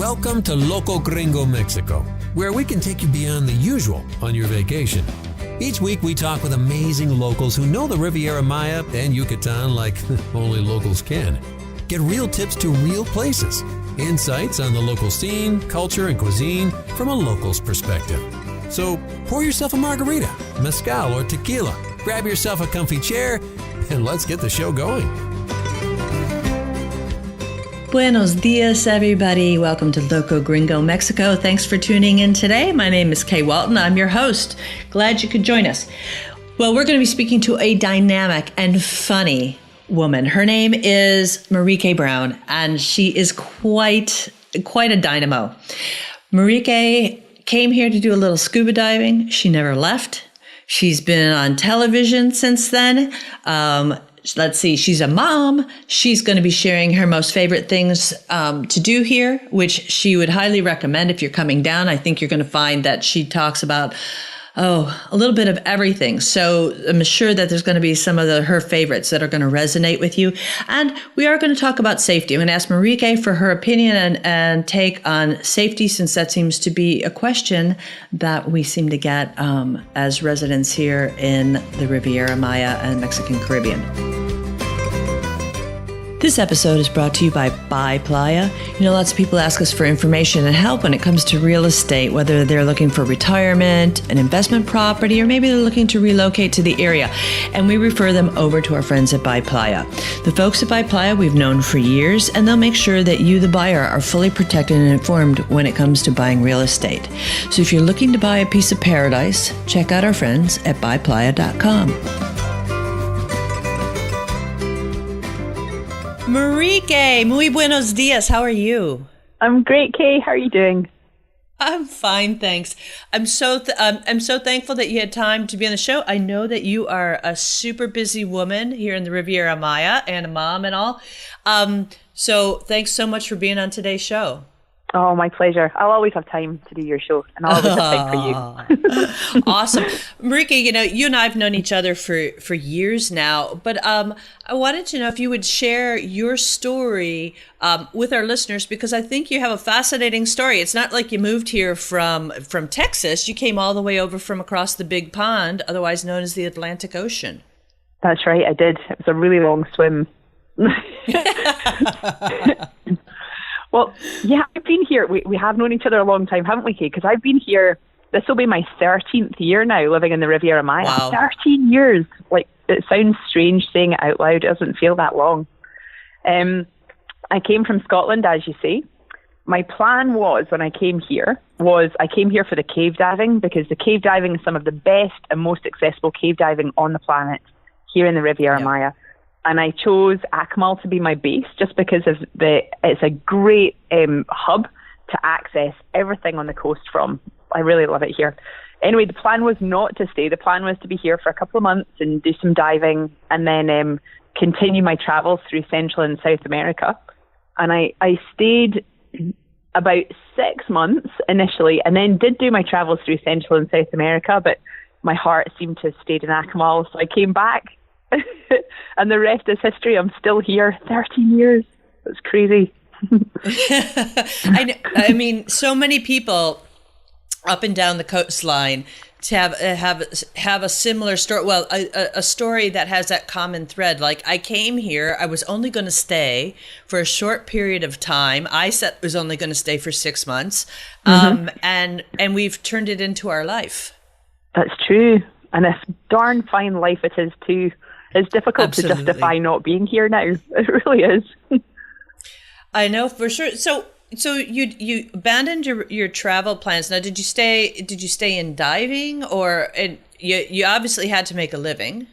Welcome to Loco Gringo Mexico, where we can take you beyond the usual on your vacation. Each week we talk with amazing locals who know the Riviera Maya and Yucatan like only locals can. Get real tips to real places, insights on the local scene, culture, and cuisine from a local's perspective. So pour yourself a margarita, mezcal, or tequila, grab yourself a comfy chair, and let's get the show going. Buenos dias, everybody. Welcome to Loco Gringo Mexico. Thanks for tuning in today. My name is Kay Walton. I'm your host. Glad you could join us. Well, we're going to be speaking to a dynamic and funny woman. Her name is Marieke Brown, and she is quite a dynamo. Marieke came here to do a little scuba diving. She never left. She's been on television since then. Let's see, she's a mom. She's going to be sharing her most favorite things to do here, which she would highly recommend if you're coming down. I think you're going to find that she talks about, a little bit of everything. So I'm sure that there's going to be some of her favorites that are going to resonate with you. And we are going to talk about safety. I'm going to ask Marieke for her opinion and take on safety, since that seems to be a question that we seem to get as residents here in the Riviera Maya and Mexican Caribbean. This episode is brought to you by Playa. You know, lots of people ask us for information and help when it comes to real estate, whether they're looking for retirement, an investment property, or maybe they're looking to relocate to the area. And we refer them over to our friends at Playa. The folks at Playa we've known for years, and they'll make sure that you, the buyer, are fully protected and informed when it comes to buying real estate. So if you're looking to buy a piece of paradise, check out our friends at buyplaya.com. Marieke, muy buenos dias. How are you? I'm great, Kay. How are you doing? I'm fine, thanks. I'm so thankful that you had time to be on the show. I know that you are a super busy woman here in the Riviera Maya and a mom and all. So thanks so much for being on today's show. Oh, my pleasure. I'll always have time to do your show, and I'll always have time for you. Awesome. Marieke, you and I have known each other for years now, but I wanted to know if you would share your story with our listeners, because I think you have a fascinating story. It's not like you moved here from Texas. You came all the way over from across the big pond, otherwise known as the Atlantic Ocean. That's right, I did. It was a really long swim. Well, yeah, I've been here. We have known each other a long time, haven't we, Kay? Because I've been here, this will be my 13th year now living in the Riviera Maya. Wow. 13 years. Like, it sounds strange saying it out loud. It doesn't feel that long. I came from Scotland, as you say. My plan was, when I came here, for the cave diving, because the cave diving is some of the best and most accessible cave diving on the planet here in the Riviera Maya. And I chose Akumal to be my base just because it's a great hub to access everything on the coast from. I really love it here. Anyway, the plan was not to stay. The plan was to be here for a couple of months and do some diving, and then continue my travels through Central and South America. And I stayed about 6 months initially, and then did do my travels through Central and South America, but my heart seemed to have stayed in Akumal, so I came back. And the rest is history. I'm still here 13 years. It's crazy. I mean, so many people up and down the coastline to have a similar story. Well, a story that has that common thread. Like, I came here, I was only going to stay for a short period of time. I said I was only going to stay for 6 months, and we've turned it into our life. That's true, and a darn fine life it is too. It's difficult to justify not being here now. It really is. I know for sure. So you abandoned your travel plans. Now, did you stay in diving, and you obviously had to make a living?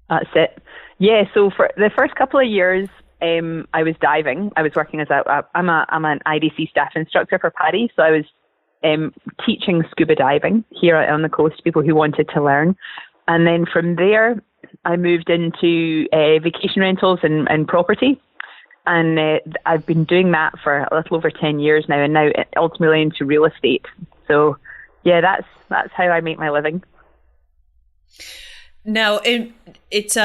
That's it. Yeah. So for the first couple of years, I was diving. I was working as I'm an IDC staff instructor for PADI, so I was teaching scuba diving here on the coast to people who wanted to learn, and then from there, I moved into vacation rentals and property, and I've been doing that for a little over 10 years now, and now ultimately into real estate. So, yeah, that's how I make my living. Now, it's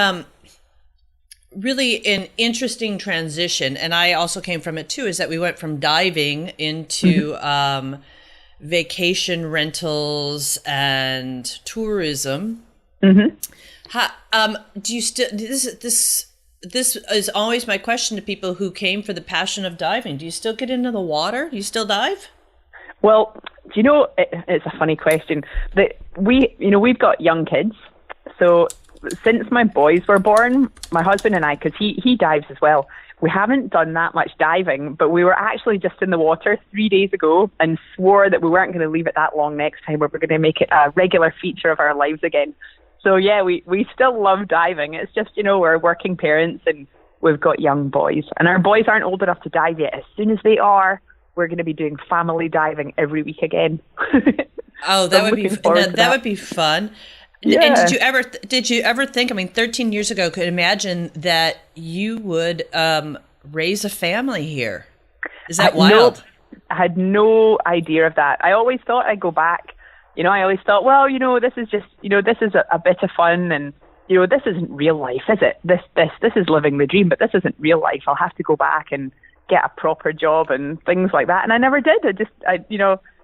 really an interesting transition, and I also came from it too, is that we went from diving into vacation rentals and tourism. Mm-hmm. Do you still, this is always my question to people who came for the passion of diving. Do you still get into the water? Do you still dive? Well, do you know, it's a funny question. That we've got young kids. So since my boys were born, my husband and I, because he dives as well, we haven't done that much diving, but we were actually just in the water 3 days ago and swore that we weren't going to leave it that long next time. We were going to make it a regular feature of our lives again. So yeah, we still love diving. It's just, we're working parents and we've got young boys. And our boys aren't old enough to dive yet. As soon as they are, we're going to be doing family diving every week again. Oh, that would be fun. Yeah. And did you ever think, 13 years ago, could imagine that you would raise a family here? Is that wild? I had no idea of that. I always thought I'd go back. I always thought, well, this is just, this is a bit of fun, and this isn't real life, is it? This is living the dream, but this isn't real life. I'll have to go back and get a proper job and things like that. And I never did. There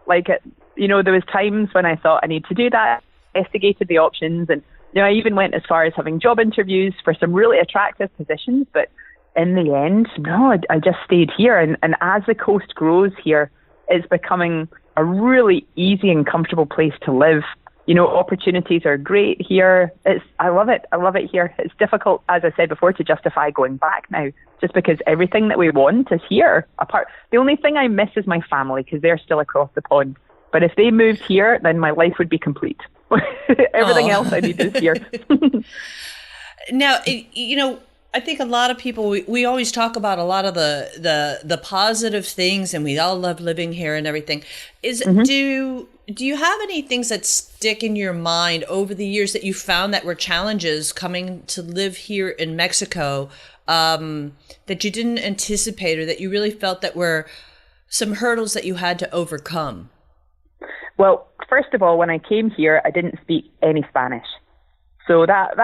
was times when I thought I need to do that, investigated the options, and I even went as far as having job interviews for some really attractive positions, but in the end, no, I just stayed here. And as the coast grows here, it's becoming a really easy and comfortable place to live. Opportunities are great here. I love it. I love it here. It's difficult, as I said before, to justify going back now, just because everything that we want is here. The only thing I miss is my family, because they're still across the pond. But if they moved here, then my life would be complete. Everything else I need is here. Now, I think a lot of people, we always talk about a lot of the positive things, and we all love living here and everything. Do you have any things that stick in your mind over the years that you found that were challenges coming to live here in Mexico that you didn't anticipate, or that you really felt that were some hurdles that you had to overcome? Well, first of all, when I came here, I didn't speak any Spanish. So that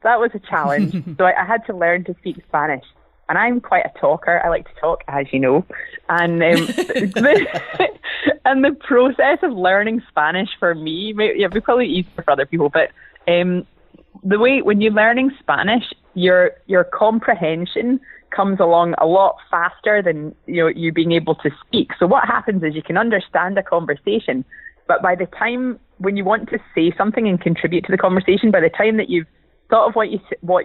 was a challenge. So I had to learn to speak Spanish. And I'm quite a talker. I like to talk, as you know. And and the process of learning Spanish for me, it'd be probably easier for other people, but the way when you're learning Spanish, your comprehension comes along a lot faster than you being able to speak. So what happens is you can understand a conversation, but by the time when you want to say something and contribute to the conversation, by the time that you've thought of what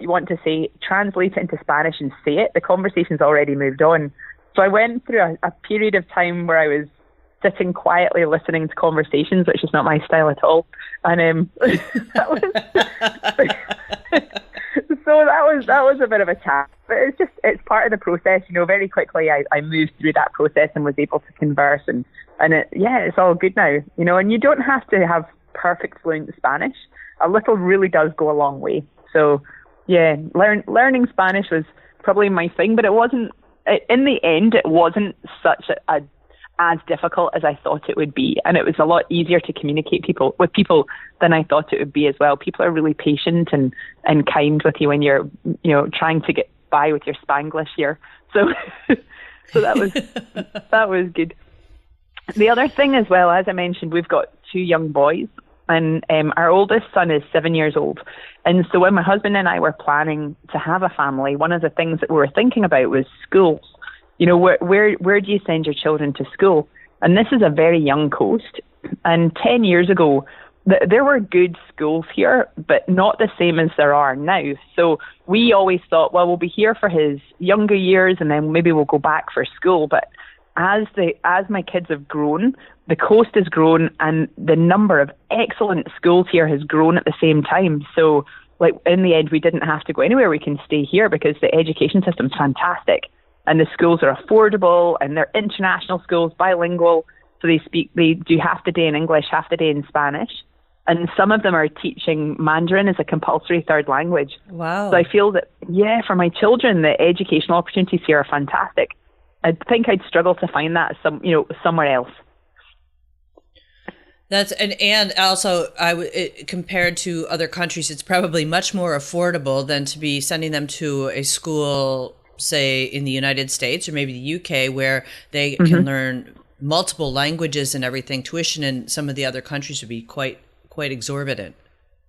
you want to say, translate it into Spanish and say it, the conversation's already moved on. So I went through a period of time where I was sitting quietly listening to conversations, which is not my style at all. And that was a bit of a chat. But it's part of the process. Very quickly I moved through that process and was able to converse, and it's all good now. And you don't have to have perfect fluent Spanish. A little really does go a long way. So yeah, learning Spanish was probably my thing, but it wasn't. In the end, it wasn't such as difficult as I thought it would be, and it was a lot easier to communicate with people than I thought it would be as well. People are really patient and kind with you when you're trying to get by with your Spanglish here. So that was good. The other thing as well, as I mentioned, we've got 2 young boys, and our oldest son is 7 years old. And so when my husband and I were planning to have a family, one of the things that we were thinking about was schools. Where do you send your children to school? And this is a very young coast. And 10 years ago, there were good schools here, but not the same as there are now. So we always thought, well, we'll be here for his younger years, and then maybe we'll go back for school. But as my kids have grown, the coast has grown, and the number of excellent schools here has grown at the same time. So, in the end, we didn't have to go anywhere. We can stay here because the education system's fantastic, and the schools are affordable, and they're international schools, bilingual. So they do half the day in English, half the day in Spanish, and some of them are teaching Mandarin as a compulsory third language. Wow! So I feel that for my children, the educational opportunities here are fantastic. I think I'd struggle to find that somewhere else. And also compared to other countries, it's probably much more affordable than to be sending them to a school, say in the United States or maybe the UK, where they can learn multiple languages and everything. Tuition in some of the other countries would be quite exorbitant.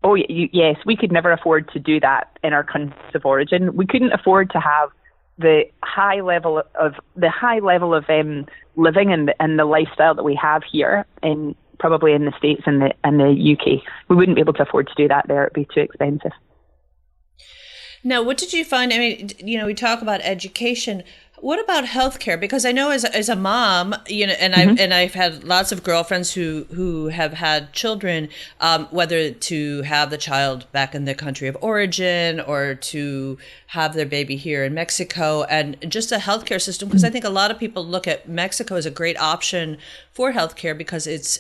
Oh, yes, we could never afford to do that in our countries of origin. We couldn't afford to have the high level of living and the lifestyle that we have here probably in the States and the UK. We wouldn't be able to afford to do that there. It'd be too expensive. Now, what did you find? I mean, we talk about education. What about healthcare? Because I know as a mom, and I've had lots of girlfriends who have had children, whether to have the child back in their country of origin or to have their baby here in Mexico, and just a healthcare system. Because I think a lot of people look at Mexico as a great option for healthcare because it's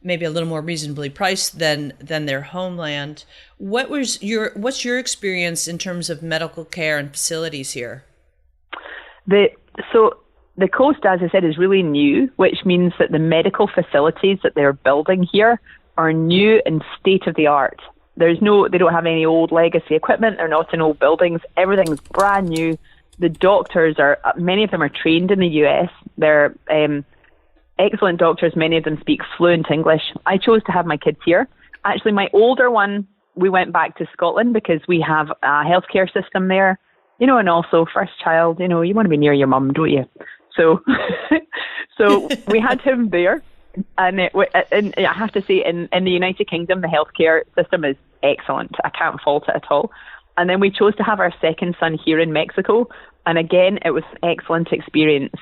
maybe a little more reasonably priced than their homeland. What's your experience in terms of medical care and facilities here? So the coast, as I said, is really new, which means that the medical facilities that they're building here are new and state of the art. They don't have any old legacy equipment. They're not in old buildings. Everything's brand new. The doctors many of them are trained in the US. They're excellent doctors. Many of them speak fluent English. I chose to have my kids here. Actually, my older one, we went back to Scotland because we have a healthcare system there. And also first child, you want to be near your mum, don't you? So, so we had him there, and I have to say, in the United Kingdom, the healthcare system is excellent. I can't fault it at all. And then we chose to have our second son here in Mexico, and again, it was an excellent experience.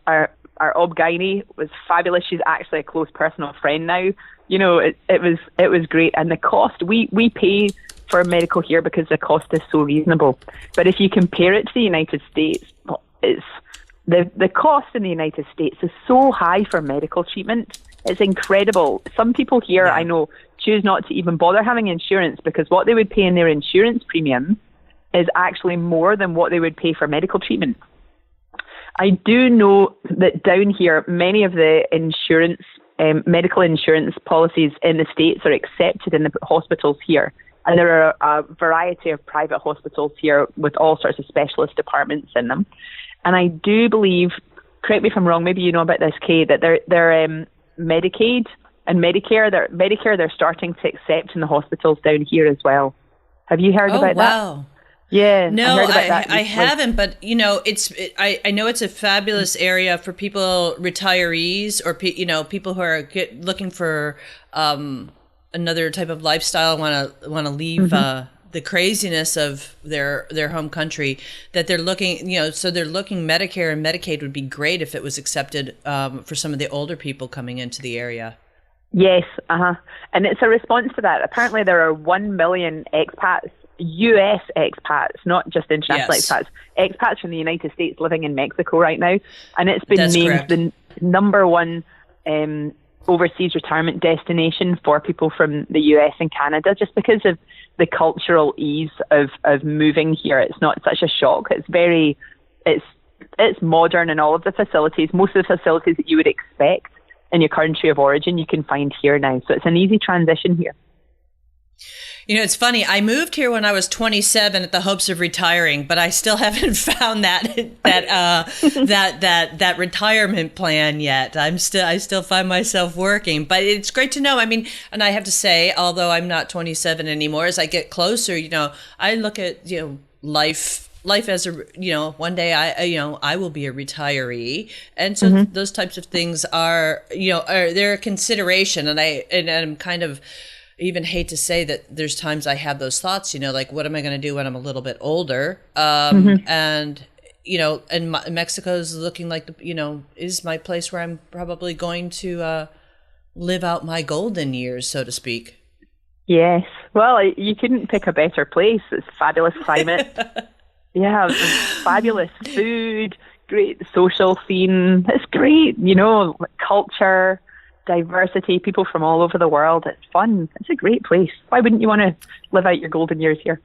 Our Ob-Gynae was fabulous. She's actually a close personal friend now. It was great, and the cost we pay for medical here because the cost is so reasonable. But if you compare it to the United States, it's the cost in the United States is so high for medical treatment. It's incredible. Some people here, I know, choose not to even bother having insurance because what they would pay in their insurance premium is actually more than what they would pay for medical treatment. I do know that down here, many of the medical insurance policies in the States are accepted in the hospitals here. And there are a variety of private hospitals here with all sorts of specialist departments in them. And I do believe, correct me if I'm wrong, maybe you know about this, Kay, that they're Medicaid and Medicare, they're starting to accept in the hospitals down here as well. Have you heard about that? Oh, wow. Yeah. No, I haven't, but I know it's a fabulous area for people, retirees, or people who are looking for another type of lifestyle, want to leave the craziness of their home country, that they're looking, so they're looking Medicare and Medicaid would be great if it was accepted for some of the older people coming into the area. Yes, and it's a response to that. Apparently there are 1 million expats, US expats, not just international expats from the United States living in Mexico right now, and it's been named the number one overseas retirement destination for people from the US and Canada, just because of the cultural ease of moving here. It's not such a shock. It's modern, and all of the facilities, most of the facilities that you would expect in your country of origin, you can find here now. So it's an easy transition here. It's funny. I moved here when I was 27 at the hopes of retiring, but I still haven't found that retirement plan yet. I still find myself working, but it's great to know. I mean, and I have to say, although I'm not 27 anymore, as I get closer, I look at life as a one day I will be a retiree, and so those types of things are they're a consideration, and I'm kind of. Even hate to say that there's times I have those thoughts, like what am I going to do when I'm a little bit older? And Mexico's looking like, is my place where I'm probably going to live out my golden years, so to speak. Yes. Well, you couldn't pick a better place. It's fabulous climate. Yeah, fabulous food, great social scene. It's great, culture, diversity, people from all over the world. It's fun. It's a great place. Why wouldn't you want to live out your golden years here?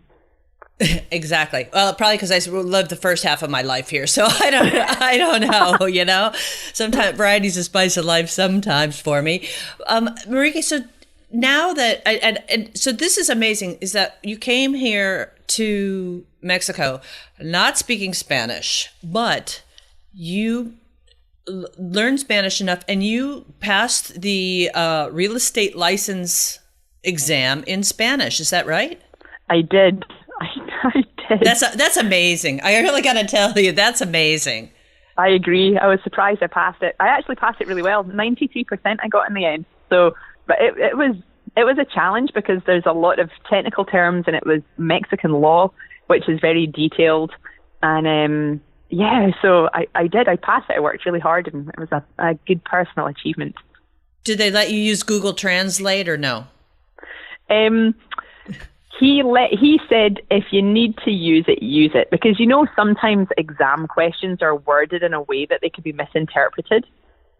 Exactly. Well, probably because I lived the first half of my life here, so I don't know. Sometimes variety's the spice of life. Sometimes for me, Marieke. So now that and so this is amazing. Is that you came here to Mexico, not speaking Spanish, but you learned Spanish enough, and you passed the real estate license exam in Spanish. Is that right? I did. I did. That's amazing. I really got to tell you, that's amazing. I agree. I was surprised I passed it. I actually passed it really well. 93% I got in the end. So, but it was a challenge because there's a lot of technical terms, and it was Mexican law, which is very detailed. And so I did. I passed it. I worked really hard, and it was a good personal achievement. Did they let you use Google Translate or no? He said if you need to use it, because sometimes exam questions are worded in a way that they could be misinterpreted.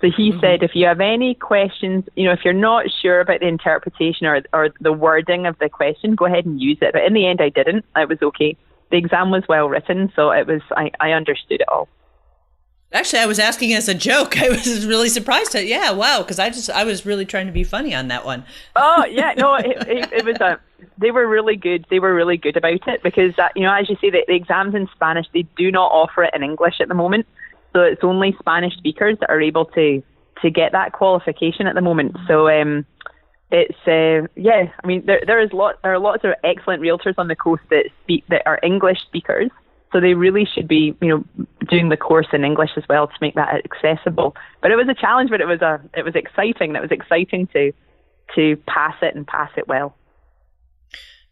So he said if you have any questions, if you're not sure about the interpretation or the wording of the question, go ahead and use it. But in the end, I didn't. It was okay. The exam was well written, so I understood it all. Actually, I was asking as a joke. I was really surprised. Yeah, wow, because I was really trying to be funny on that one. Oh yeah, no, it was they were really good. They were really good about it because as you say, the exams in Spanish, they do not offer it in English at the moment. So it's only Spanish speakers that are able to get that qualification at the moment. So it's I mean there are lots of excellent realtors on the coast that are English speakers. So they really should be, doing the course in English as well to make that accessible. But it was a challenge, but it was exciting. It was exciting to pass it and pass it well.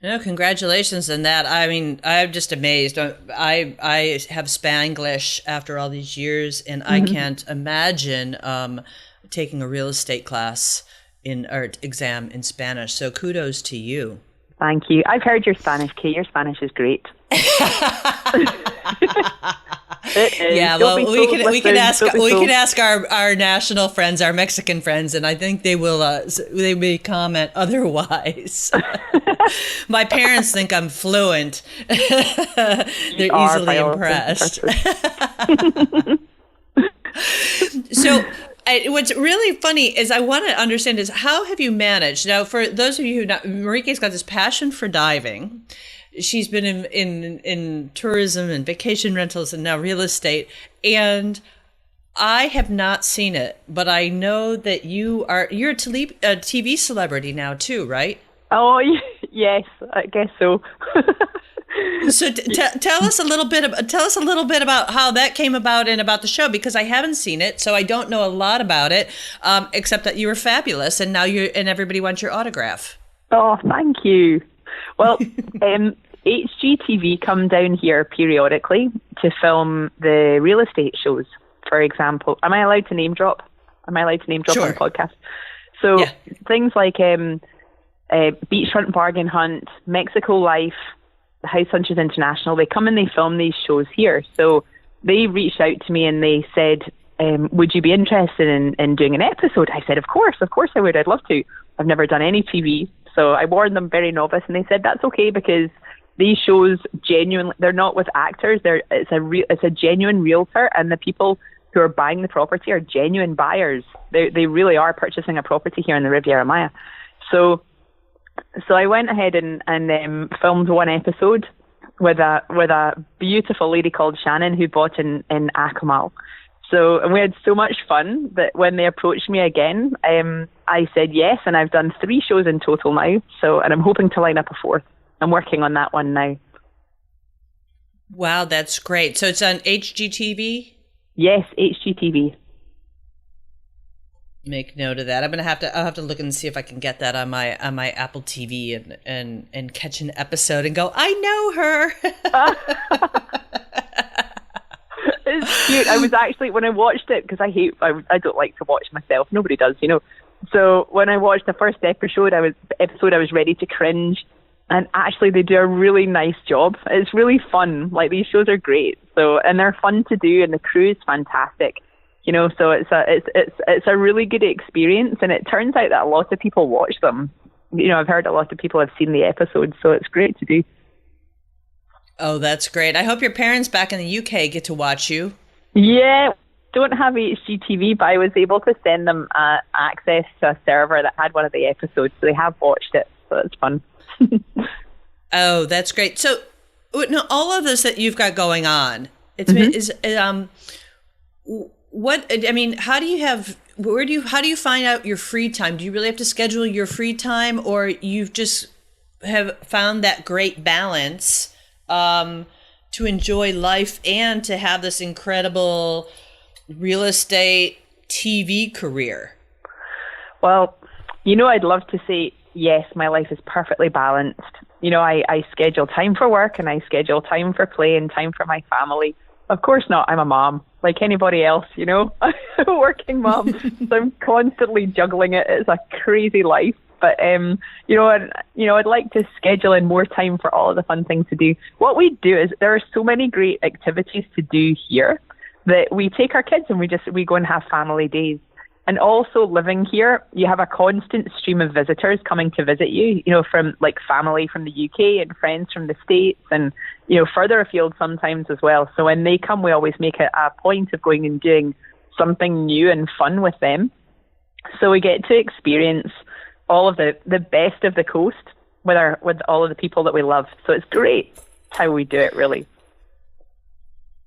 No, congratulations on that. I mean, I'm just amazed. I have Spanglish after all these years, and I can't imagine taking a real estate class or exam in Spanish. So kudos to you. Thank you. I've heard your Spanish, Kay. Your Spanish is great. Yeah, well, we can ask our national friends, our Mexican friends, and I think they may comment otherwise. My parents think I'm fluent. They're easily impressed. So. What's really funny is I want to understand is how have you managed? Now, for those of you who Marike's got this passion for diving. She's been in tourism and vacation rentals and now real estate. And I have not seen it, but I know that you're a TV celebrity now too, right? Oh, yes, I guess so. So tell us a little bit about how that came about and about the show, because I haven't seen it, so I don't know a lot about it, except that you were fabulous, and now and everybody wants your autograph. Oh, thank you. Well, HGTV come down here periodically to film the real estate shows. For example, am I allowed to name drop? Sure. On the podcast? So things like Beachfront Bargain Hunt, Mexico Life, House Hunters International, they come and they film these shows here. So they reached out to me and they said, would you be interested in doing an episode? I said, of course I would. I'd love to. I've never done any TV. So I warned them, very novice, and they said that's okay because these shows genuinely, they're not with actors. It's a genuine realtor, and the people who are buying the property are genuine buyers. They really are purchasing a property here in the Riviera Maya. So I went ahead and filmed one episode with a beautiful lady called Shannon who bought in Akumal. So, and we had so much fun that when they approached me again, I said yes, and I've done 3 shows in total now. So, and I'm hoping to line up a 4th. I'm working on that one now. Wow, that's great. So it's on HGTV? Yes, HGTV. Make note of that. I'll have to look and see if I can get that on my Apple TV and catch an episode and go, I know her. It's cute. I was actually, when I watched it, because I don't like to watch myself. Nobody does, So when I watched the first episode, I was ready to cringe. And actually, they do a really nice job. It's really fun. Like, these shows are great. So, and they're fun to do, and the crew is fantastic. So it's a really good experience, and it turns out that a lot of people watch them. I've heard a lot of people have seen the episodes, so it's great to do. Oh, that's great. I hope your parents back in the UK get to watch you. Yeah, don't have HGTV, but I was able to send them access to a server that had one of the episodes, so they have watched it. So it's fun. Oh, that's great. So, no, all of this that you've got going on, what I mean, how do you find out your free time? Do you really have to schedule your free time, or you've just have found that great balance to enjoy life and to have this incredible real estate TV career? Well, I'd love to say, yes, my life is perfectly balanced. I schedule time for work and I schedule time for play and time for my family. Of course not. I'm a mom like anybody else, I'm a working mom. So I'm constantly juggling it. It's a crazy life. But, I'd like to schedule in more time for all of the fun things to do. What we do is there are so many great activities to do here that we take our kids and we go and have family days. And also living here, you have a constant stream of visitors coming to visit you, from like family from the UK and friends from the States and, further afield sometimes as well. So when they come, we always make it a point of going and doing something new and fun with them. So we get to experience all of the best of the coast with all of the people that we love. So it's great how we do it, really.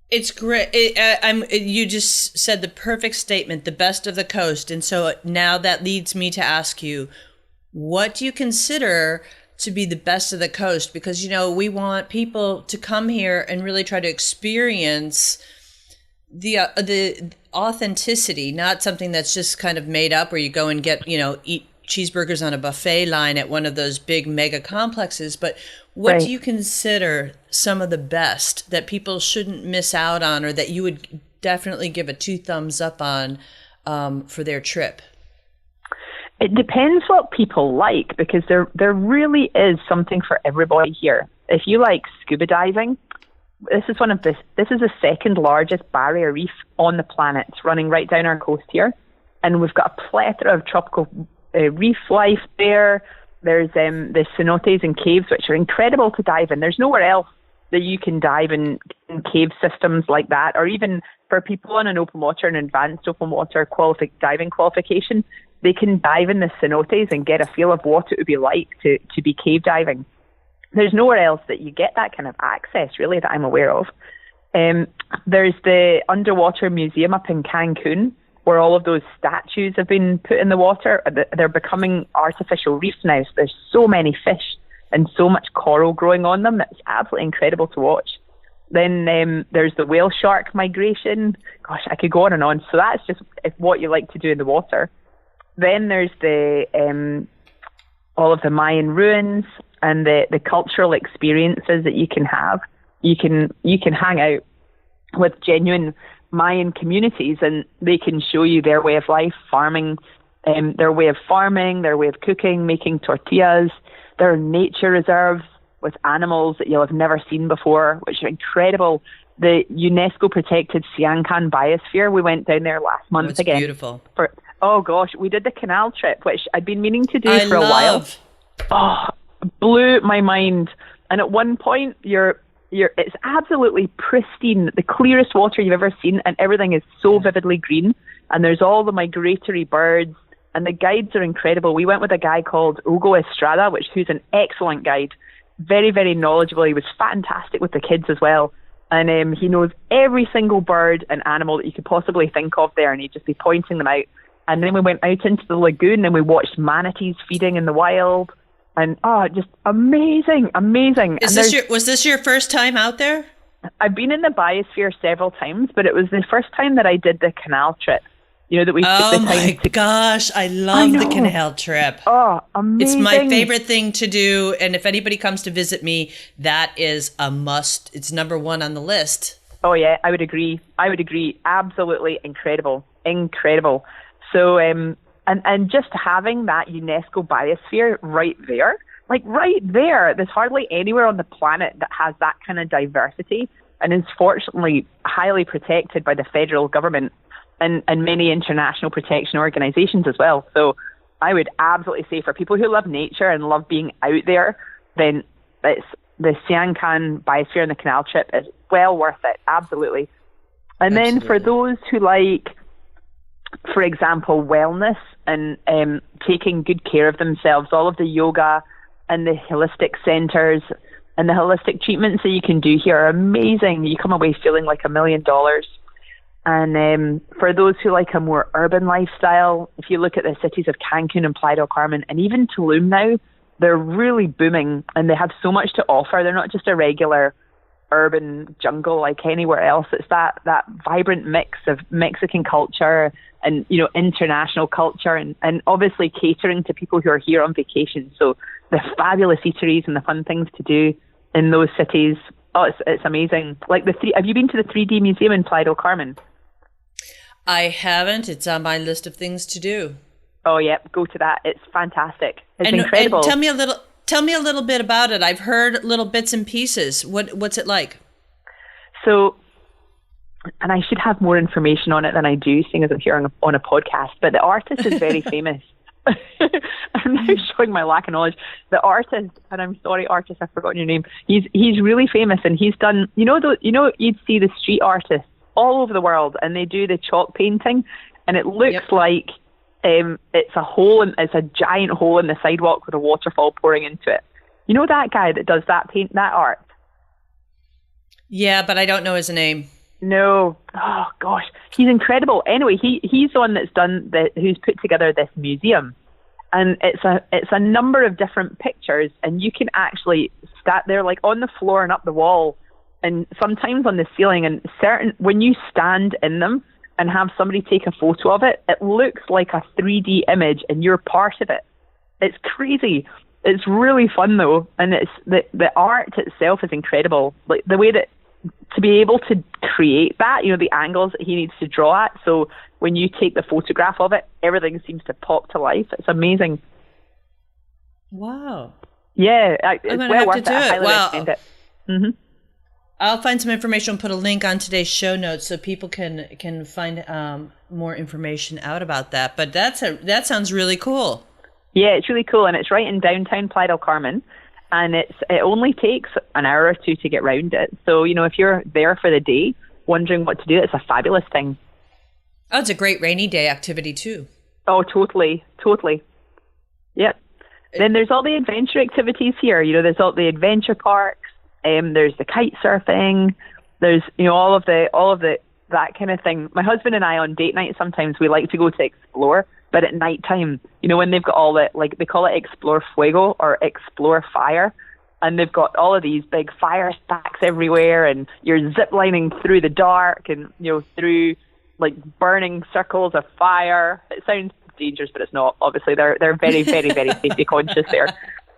It's great. You just said the perfect statement, the best of the coast. And so now that leads me to ask you, what do you consider to be the best of the coast? Because, we want people to come here and really try to experience the authenticity, not something that's just kind of made up where you go and get, eat cheeseburgers on a buffet line at one of those big mega complexes. But what Right. do you consider some of the best that people shouldn't miss out on, or that you would definitely give a 2 thumbs up on for their trip? It depends what people like, because there really is something for everybody here. If you like scuba diving, this is the second largest barrier reef on the planet. It's running right down our coast here, and we've got a plethora of tropical reef life there. There's the cenotes and caves, which are incredible to dive in. There's nowhere else that you can dive in cave systems like that, or even for people on an open water and advanced open water diving qualification, they can dive in the cenotes and get a feel of what it would be like to be cave diving. There's nowhere else that you get that kind of access, really, that I'm aware of. There's the underwater museum up in Cancun, where all of those statues have been put in the water. They're becoming artificial reefs now. So there's so many fish and so much coral growing on them. That's absolutely incredible to watch. Then there's the whale shark migration. Gosh, I could go on and on. So that's just what you like to do in the water. Then there's all of the Mayan ruins and the cultural experiences that you can have. You can hang out with genuine Mayan communities, and they can show you their way of life, farming, their way of cooking, making tortillas. There are nature reserves with animals that you'll have never seen before, which are incredible. The UNESCO protected Sian Biosphere, we went down there last month It's again. Beautiful. Oh gosh, we did the Canal trip, which I'd been meaning to do for a while. Oh, blew my mind. And at one point, it's absolutely pristine, the clearest water you've ever seen, and everything is so vividly green. And there's all the migratory birds, and the guides are incredible. We went with a guy called Hugo Estrada, who's an excellent guide, very, very knowledgeable. He was fantastic with the kids as well. And he knows every single bird and animal that you could possibly think of there, and he'd just be pointing them out. And then we went out into the lagoon and we watched manatees feeding in the wild. And just amazing. Was this your first time out there? I've been in the Biosphere several times, but it was the first time that I did the Canal trip. That we took the time. Oh my gosh, I love the Canal trip. Oh, amazing. It's my favorite thing to do. And if anybody comes to visit me, that is a must. It's number 1 on the list. Oh yeah, I would agree. Absolutely incredible. So, and just having that UNESCO biosphere right there, there's hardly anywhere on the planet that has that kind of diversity, and is fortunately highly protected by the federal government and many international protection organizations as well. So I would absolutely say for people who love nature and love being out there, then the Sian Biosphere and the Canal trip is well worth it, absolutely. And then for those who like, for example, wellness and taking good care of themselves, all of the yoga and the holistic centers and the holistic treatments that you can do here are amazing. You come away feeling like $1 million. And for those who like a more urban lifestyle, if you look at the cities of Cancun and Playa del Carmen and even Tulum now, they're really booming and they have so much to offer. They're not just a regular urban jungle like anywhere else. It's that vibrant mix of Mexican culture and, you know, international culture and obviously catering to people who are here on vacation. So the fabulous eateries and the fun things to do in those cities. Oh, it's amazing. Like have you been to the 3D museum in Playa del Carmen? I haven't. It's on my list of things to do. Oh yeah, go to that. It's fantastic. It's incredible. And tell me a little bit about it. I've heard little bits and pieces. What's it like? So, and I should have more information on it than I do, seeing as I'm here on a podcast, but the artist is very famous. I'm now showing my lack of knowledge. The artist, and I'm sorry, artist, I've forgotten your name. He's really famous, and he's done. You'd see the street artists all over the world, and they do the chalk painting, and it looks like it's a giant hole in the sidewalk with a waterfall pouring into it. You know that guy that does that art? Yeah, but I don't know his name. No. Oh gosh, he's incredible. Anyway, he's the one who's put together this museum, and it's a number of different pictures, and you can actually stand there like on the floor and up the wall, and sometimes on the ceiling. And when you stand in them and have somebody take a photo of it, it looks like a 3D image, and you're part of it. It's crazy. It's really fun though, and it's the art itself is incredible. Like the way that to be able to create that, you know, the angles that he needs to draw at. So when you take the photograph of it, everything seems to pop to life. It's amazing. Wow. Yeah, it's well worth it. I highly recommend it. Mm-hmm. I'll find some information and put a link on today's show notes so people can find more information out about that. But that sounds really cool. Yeah, it's really cool, and it's right in downtown Playa del Carmen. And it only takes an hour or two to get round it. So, you know, if you're there for the day, wondering what to do, it's a fabulous thing. Oh, it's a great rainy day activity too. Oh, totally. Yep. Then there's all the adventure activities here. You know, there's all the adventure parks. There's the kite surfing. There's, you know, all of that kind of thing. My husband and I on date night, sometimes we like to go to Xplor. But at night time, you know, when they've got all the, like, they call it Xplor Fuego or Xplor Fire, and they've got all of these big fire stacks everywhere, and you're ziplining through the dark and, you know, through, like, burning circles of fire. It sounds dangerous, but it's not. Obviously, they're very, very, very safety conscious there.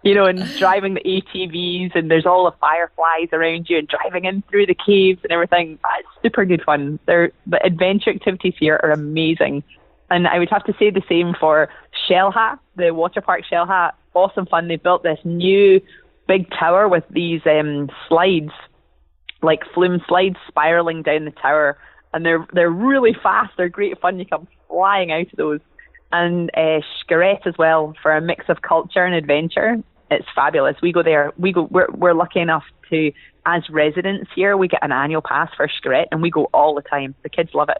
You know, and driving the ATVs, and there's all the fireflies around you, and driving in through the caves and everything. It's super good fun. The adventure activities here are amazing. And I would have to say the same for Xel-Ha, the water park Xel-Ha. Awesome fun. They built this new big tower with these slides, like flume slides spiraling down the tower. And they're really fast. They're great fun. You come flying out of those. And Xcaret as well for a mix of culture and adventure. It's fabulous. We go there. We're lucky enough to, as residents here, we get an annual pass for Xcaret, and we go all the time. The kids love it.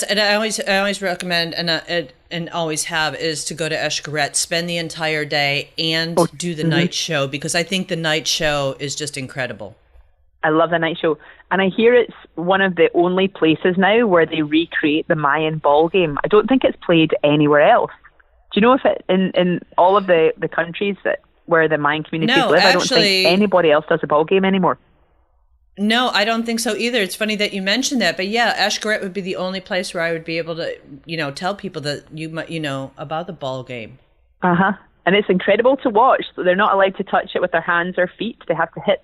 And I always recommend and always have is to go to Xcaret, spend the entire day, and do the night show, because I think the night show is just incredible. I love the night show, and I hear it's one of the only places now where they recreate the Mayan ball game. I don't think it's played anywhere else. Do you know if it in all of the countries where the Mayan communities live? I don't think anybody else does a ball game anymore. No, I don't think so either. It's funny that you mentioned that, but yeah, Xcaret would be the only place where I would be able to, you know, tell people that you know about the ball game. And it's incredible to watch. So they're not allowed to touch it with their hands or feet. They have to hit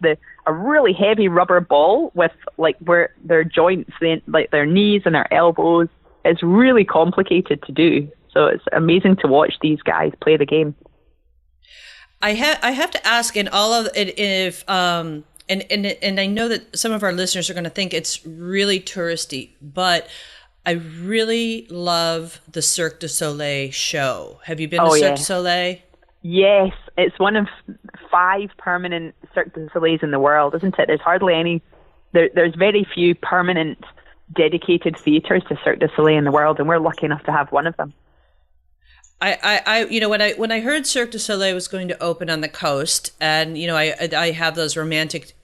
a really heavy rubber ball with like where their joints, like their knees and their elbows. It's really complicated to do. So it's amazing to watch these guys play the game. I have to ask, in all of it, if And I know that some of our listeners are going to think it's really touristy, but I really love the Cirque du Soleil show. Have you been to Cirque du Soleil? Yes, it's one of 5 permanent Cirque du Soleils in the world, isn't it? There's hardly any. There's very few permanent dedicated theatres to Cirque du Soleil in the world, and we're lucky enough to have one of them. I when I heard Cirque du Soleil was going to open on the coast, and I have those romantic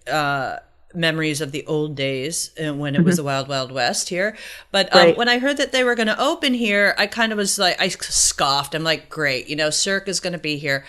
memories of the old days when it was the Wild Wild West here. But when I heard that they were going to open here, I kind of was like, I scoffed. I'm like, great, Cirque is going to be here,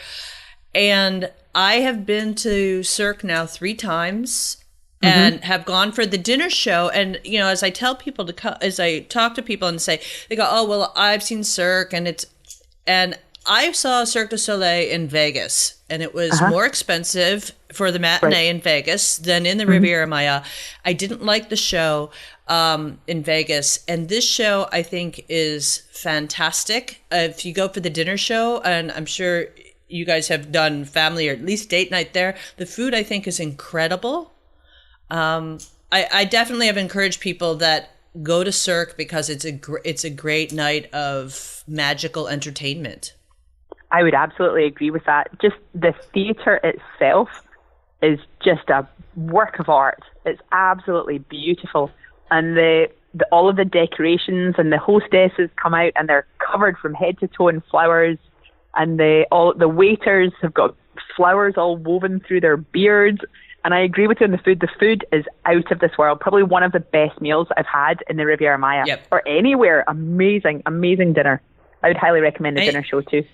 and I have been to Cirque now 3 times. And have gone for the dinner show. And, as I tell people as I talk to people and say, they go, oh, well, I've seen Cirque and I saw Cirque du Soleil in Vegas, and it was more expensive for the matinee in Vegas than in the Riviera Maya. I didn't like the show in Vegas, and this show I think is fantastic. If you go for the dinner show, and I'm sure you guys have done family or at least date night there, the food I think is incredible. I definitely have encouraged people that go to Cirque because it's a great night of magical entertainment. I would absolutely agree with that. Just the theatre itself is just a work of art. It's absolutely beautiful, and all of the decorations and the hostesses come out and they're covered from head to toe in flowers, and the waiters have got flowers all woven through their beards. And I agree with you on the food. The food is out of this world. Probably one of the best meals I've had in the Riviera Maya or anywhere. Amazing, amazing dinner. I would highly recommend the dinner show too.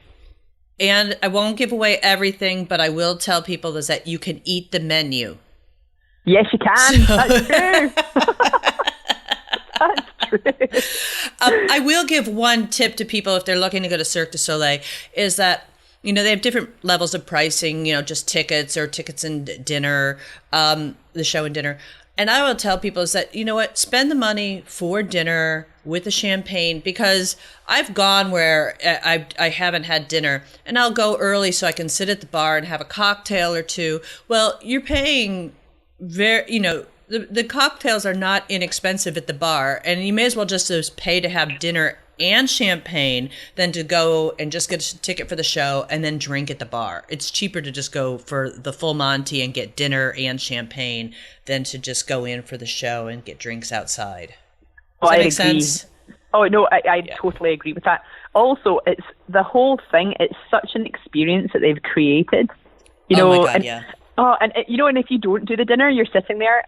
And I won't give away everything, but I will tell people is that you can eat the menu. Yes, you can. That's true. That's true. I will give one tip to people if they're looking to go to Cirque du Soleil is that they have different levels of pricing, just tickets or tickets and dinner, the show and dinner. And I will tell people is that, spend the money for dinner with the champagne, because I've gone where I haven't had dinner, and I'll go early so I can sit at the bar and have a cocktail or two. Well, you're paying the cocktails are not inexpensive at the bar, and you may as well just pay to have dinner and champagne than to go and just get a ticket for the show and then drink at the bar. It's cheaper to just go for the full Monty and get dinner and champagne than to just go in for the show and get drinks outside. Does that make sense? Oh, no, I totally agree with that. Also, it's the whole thing. It's such an experience that they've created. Oh my God, yeah. Oh, and and if you don't do the dinner, you're sitting there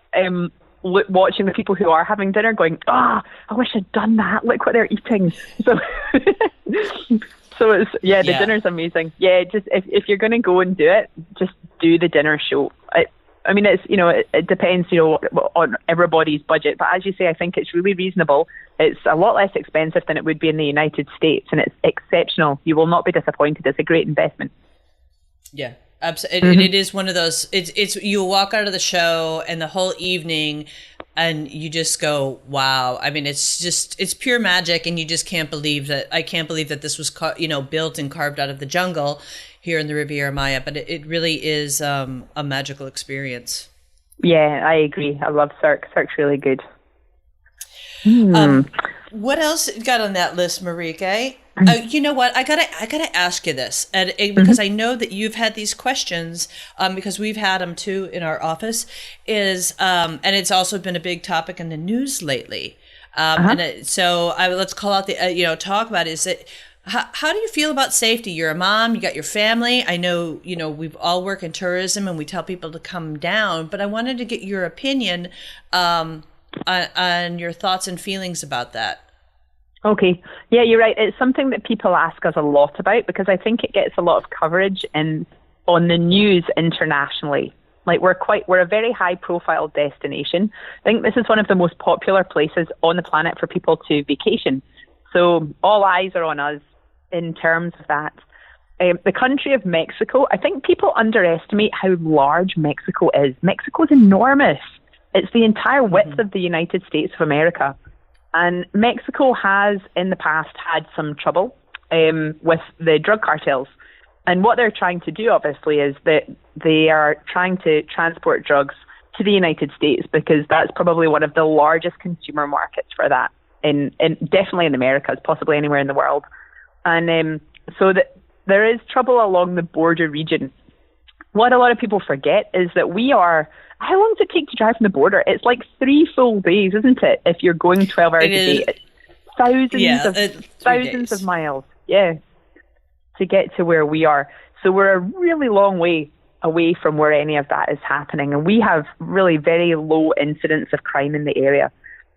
watching the people who are having dinner going, I wish I'd done that. Look what they're eating. So it's, the dinner's amazing. Yeah, just if you're going to go and do it, just do the dinner show. I mean, it's, it depends, on everybody's budget. But as you say, I think it's really reasonable. It's a lot less expensive than it would be in the United States, and it's exceptional. You will not be disappointed. It's a great investment. Yeah. Absolutely. It is one of those, it's you walk out of the show and the whole evening and you just go, wow. I mean, it's pure magic, and you just can't believe that. I can't believe that this was, built and carved out of the jungle here in the Riviera Maya, but it really is a magical experience. Yeah, I agree. I love Cirque. Cirque's really good. What else you got on that list, Marieke? You know what? I gotta ask you this, and because I know that you've had these questions, because we've had them too in our office. And it's also been a big topic in the news lately. So let's call out the talk about it. Is that how do you feel about safety? You're a mom. You got your family. I know we've all work in tourism, and we tell people to come down. But I wanted to get your opinion on your thoughts and feelings about that. Okay. Yeah, you're right. It's something that people ask us a lot about, because I think it gets a lot of coverage on the news internationally. Like we're a very high profile destination. I think this is one of the most popular places on the planet for people to vacation. So all eyes are on us in terms of that. The country of Mexico, I think people underestimate how large Mexico is. Mexico is enormous. It's the entire width of the United States of America. And Mexico has, in the past, had some trouble with the drug cartels. And what they're trying to do, obviously, is that they are trying to transport drugs to the United States, because that's probably one of the largest consumer markets for that, in definitely in the Americas, possibly anywhere in the world. And so that there is trouble along the border region what a lot of people forget is that how long does it take to drive from the border? It's like 3 full days, isn't it? If you're going 12 hours a day. It's thousands of miles. Yeah. To get to where we are. So we're a really long way away from where any of that is happening. And we have really very low incidence of crime in the area.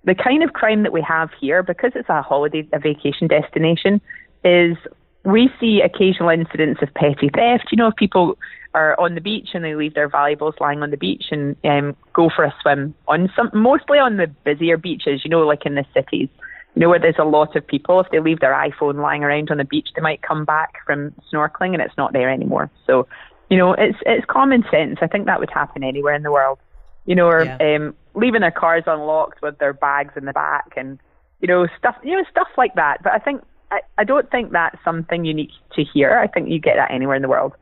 The kind of crime that we have here, because it's a vacation destination, is we see occasional incidents of petty theft. If people are on the beach and they leave their valuables lying on the beach and go for a swim mostly on the busier beaches, like in the cities, where there's a lot of people. If they leave their iPhone lying around on the beach, they might come back from snorkeling and it's not there anymore. So, it's common sense. I think that would happen anywhere in the world. Leaving their cars unlocked with their bags in the back and, stuff like that. But I don't think that's something unique to here. I think you get that anywhere in the world.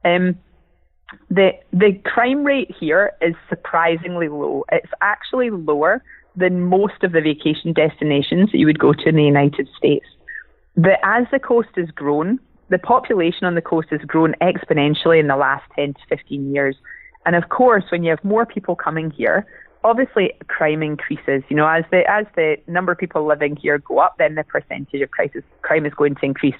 The crime rate here is surprisingly low. It's actually lower than most of the vacation destinations that you would go to in the United States. As the coast has grown, the population on the coast has grown exponentially in the last 10 to 15 years. And of course, when you have more people coming here, obviously crime increases. As the number of people living here go up, then the percentage of crime is going to increase.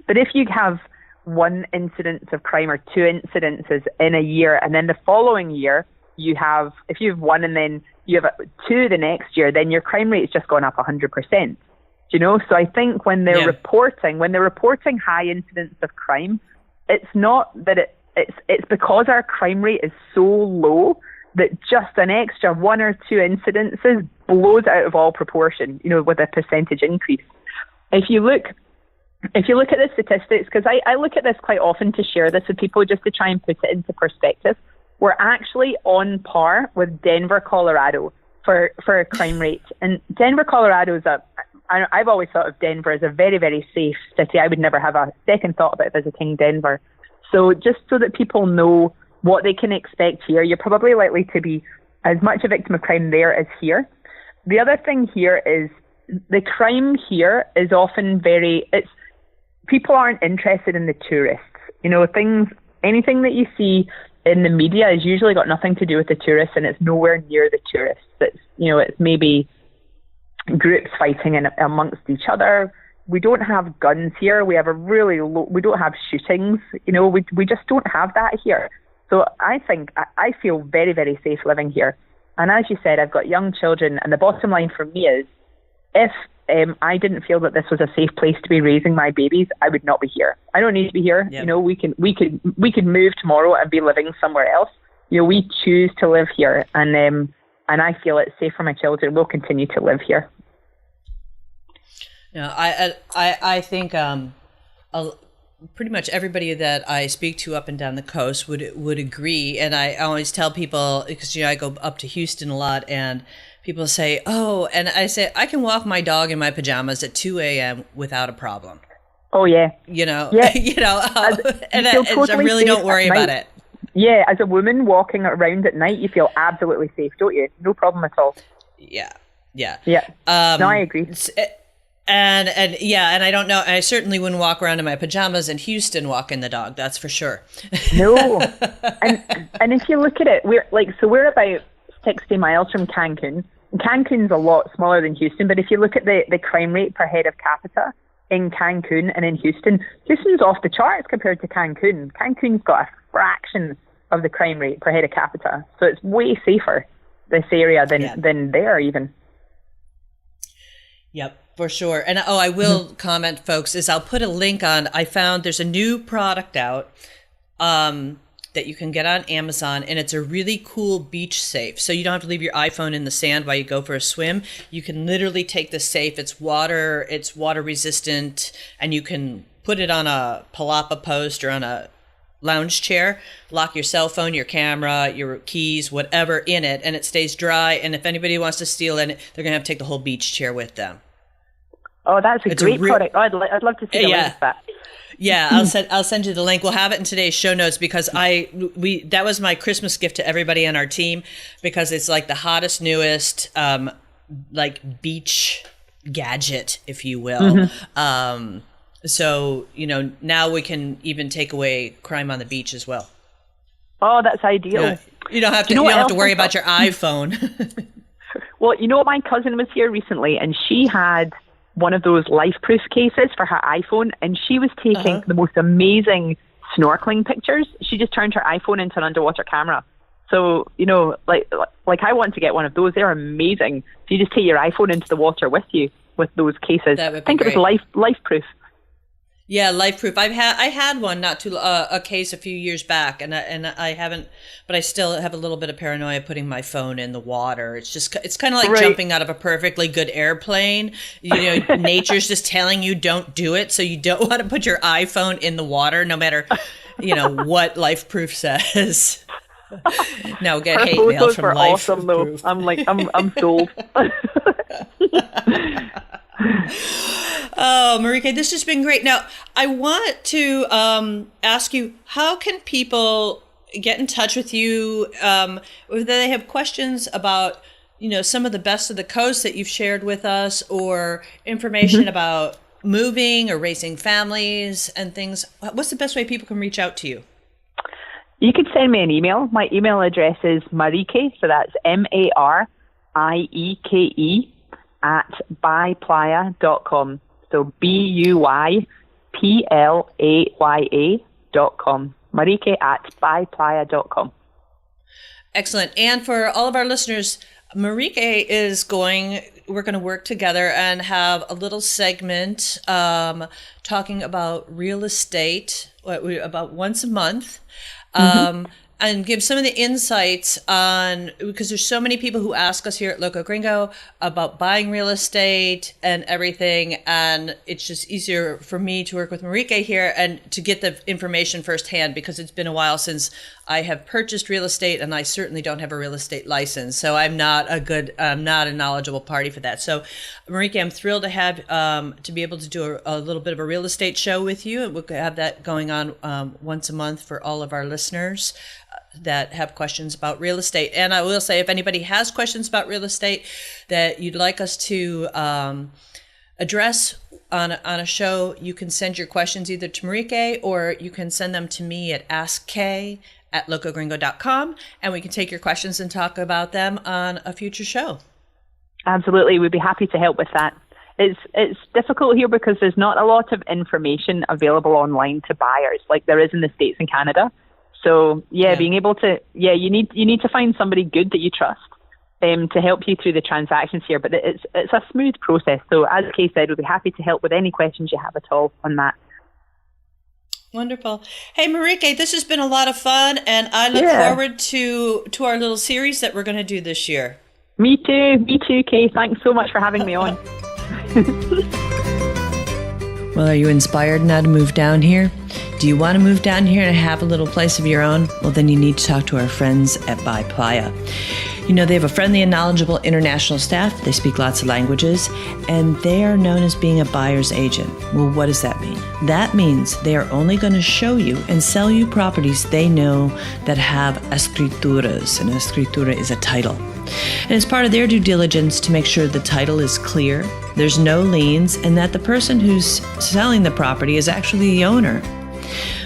But if you have 1 incidence of crime or 2 incidences in a year, and then the following year if you have 1 and then you have 2 the next year, then your crime rate has just gone up 100%. So I think when they're reporting high incidence of crime, it's not that it's because our crime rate is so low that just an extra 1 or 2 incidences blows out of all proportion, with a percentage increase. If you look at the statistics, because I look at this quite often to share this with people just to try and put it into perspective, we're actually on par with Denver, Colorado for a crime rate. And Denver, Colorado is I've always thought of Denver as a very, very safe city. I would never have a second thought about visiting Denver. So just so that people know what they can expect here, you're probably likely to be as much a victim of crime there as here. The other thing here is the crime here is often people aren't interested in the tourists. Anything that you see in the media has usually got nothing to do with the tourists, and it's nowhere near the tourists. It's maybe groups fighting amongst each other. We don't have guns here. We have we don't have shootings. We just don't have that here. So I feel very, very safe living here. And as you said, I've got young children, and the bottom line for me is, if I didn't feel that this was a safe place to be raising my babies, I would not be here. I don't need to be here. Yep. We could move tomorrow and be living somewhere else. We choose to live here, and I feel it's safe for my children. We'll continue to live here. I think pretty much everybody that I speak to up and down the coast would agree. And I always tell people, because I go up to Houston a lot, and people say, "Oh," and I say, "I can walk my dog in my pajamas at 2 a.m. without a problem." Oh yeah, yeah. And I really don't worry about it. Yeah, as a woman walking around at night, you feel absolutely safe, don't you? No problem at all. Yeah. No, I agree. And I don't know. I certainly wouldn't walk around in my pajamas in Houston walking the dog. That's for sure. No, and if you look at it, we're about 60 miles from Cancun. Cancun's a lot smaller than Houston, but if you look at the crime rate per head of capita in Cancun and in Houston's off the charts compared to Cancun. Cancun's got a fraction of the crime rate per head of capita, so it's way safer, this area, than there even. Yep. For sure. And I will comment, folks, is I'll put a link on, I found there's a new product out that you can get on Amazon, and it's a really cool beach safe. So you don't have to leave your iPhone in the sand while you go for a swim. You can literally take the safe. It's water resistant, and you can put it on a palapa post or on a lounge chair, lock your cell phone, your camera, your keys, whatever in it, and it stays dry. And if anybody wants to steal it, they're going to have to take the whole beach chair with them. Oh, that's a great product. I'd love to see the link to that. Yeah, I'll send you the link. We'll have it in today's show notes, because that was my Christmas gift to everybody on our team, because it's like the hottest, newest beach gadget, if you will. So now we can even take away crime on the beach as well. Oh, that's ideal. Yeah. You don't have to. You know you don't what have to else worry I about your iPhone. Well, my cousin was here recently, and she had one of those life-proof cases for her iPhone, and she was taking the most amazing snorkeling pictures. She just turned her iPhone into an underwater camera. So, like I want to get one of those. They're amazing. So you just take your iPhone into the water with you with those cases. That would be Think great. it was life-proof. Yeah, life proof. I had one a case a few years back, and I haven't, but I still have a little bit of paranoia putting my phone in the water. It's kind of like jumping out of a perfectly good airplane. Nature's just telling you don't do it, so you don't want to put your iPhone in the water, no matter what life proof says. No, get hate mail from were life awesome though. proof. I'm sold. Oh, Marieke, this has been great. Now, I want to ask you, how can people get in touch with you if they have questions about, some of the best of the coast that you've shared with us, or information about moving or raising families and things? What's the best way people can reach out to you? You could send me an email. My email address is Marieke, so that's MARIEKE @byplaya.com. So BUYPLAYA.com. Marieke @byplaya.com. Excellent. And for all of our listeners, Marieke we're going to work together and have a little segment talking about real estate about once a month. And give some of the insights on, because there's so many people who ask us here at Loco Gringo about buying real estate and everything. And it's just easier for me to work with Marieke here and to get the information firsthand, because it's been a while since I have purchased real estate, and I certainly don't have a real estate license. So I'm not a knowledgeable party for that. So Marieke, I'm thrilled to have, to be able to do a little bit of a real estate show with you. And we'll have that going on once a month for all of our listeners that have questions about real estate. And I will say, if anybody has questions about real estate that you'd like us to address on a show, you can send your questions either to Marieke, or you can send them to me at askkay@locogringo.com, and we can take your questions and talk about them on a future show. Absolutely. We'd be happy to help with that. It's difficult here because there's not a lot of information available online to buyers like there is in the States and Canada. So being able to, you need to find somebody good that you trust to help you through the transactions here. But it's a smooth process. So as Kay said, we'll be happy to help with any questions you have at all on that. Wonderful. Hey, Marieke, this has been a lot of fun, and I look forward to our little series that we're going to do this year. Me too, Kay. Thanks so much for having me on. Well, are you inspired now to move down here? Do you want to move down here and have a little place of your own? Well, then you need to talk to our friends at Playa. They have a friendly and knowledgeable international staff. They speak lots of languages, and they are known as being a buyer's agent. Well, what does that mean? That means they are only going to show you and sell you properties they know that have escrituras. An escritura is a title. And it's part of their due diligence to make sure the title is clear, there's no liens, and that the person who's selling the property is actually the owner.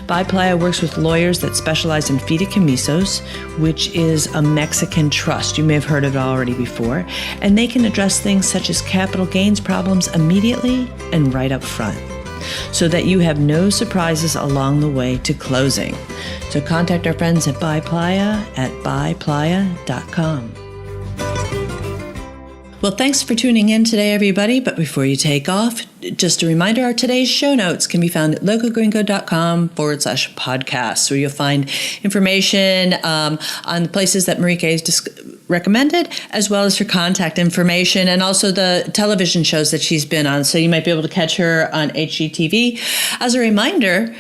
Playa works with lawyers that specialize in fideicomisos, which is a Mexican trust. You may have heard of it already before. And they can address things such as capital gains problems immediately and right up front, so that you have no surprises along the way to closing. So contact our friends at Playa at byplaya.com. Well, thanks for tuning in today, everybody. But before you take off, just a reminder, our today's show notes can be found at locogringo.com/podcast, where you'll find information on the places that Marieke has recommended, as well as her contact information, and also the television shows that she's been on. So you might be able to catch her on HGTV. As a reminder,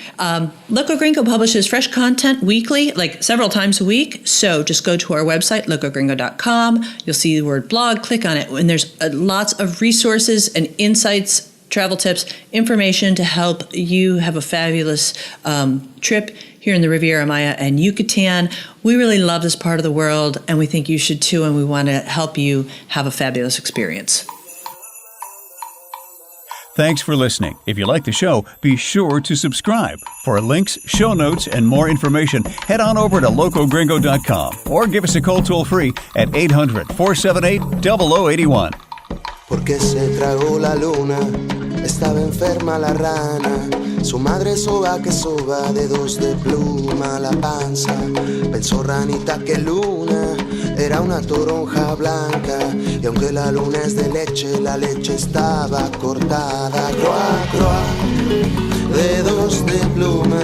Loco Gringo publishes fresh content weekly, like several times a week. So just go to our website, locogringo.com. You'll see the word blog, click on it, and there's lots of resources and insights, travel tips, information to help you have a fabulous trip here in the Riviera Maya and Yucatan. We really love this part of the world, and we think you should too, and we want to help you have a fabulous experience. Thanks for listening. If you like the show, be sure to subscribe. For links, show notes, and more information, head on over to locogringo.com or give us a call toll-free at 800-478-0081. Porque se tragó la luna, estaba enferma la rana. Su madre soba que soba, dedos de pluma la panza. Pensó ranita que luna era una toronja blanca. Y aunque la luna es de leche, la leche estaba cortada. Croa, croa, dedos de pluma.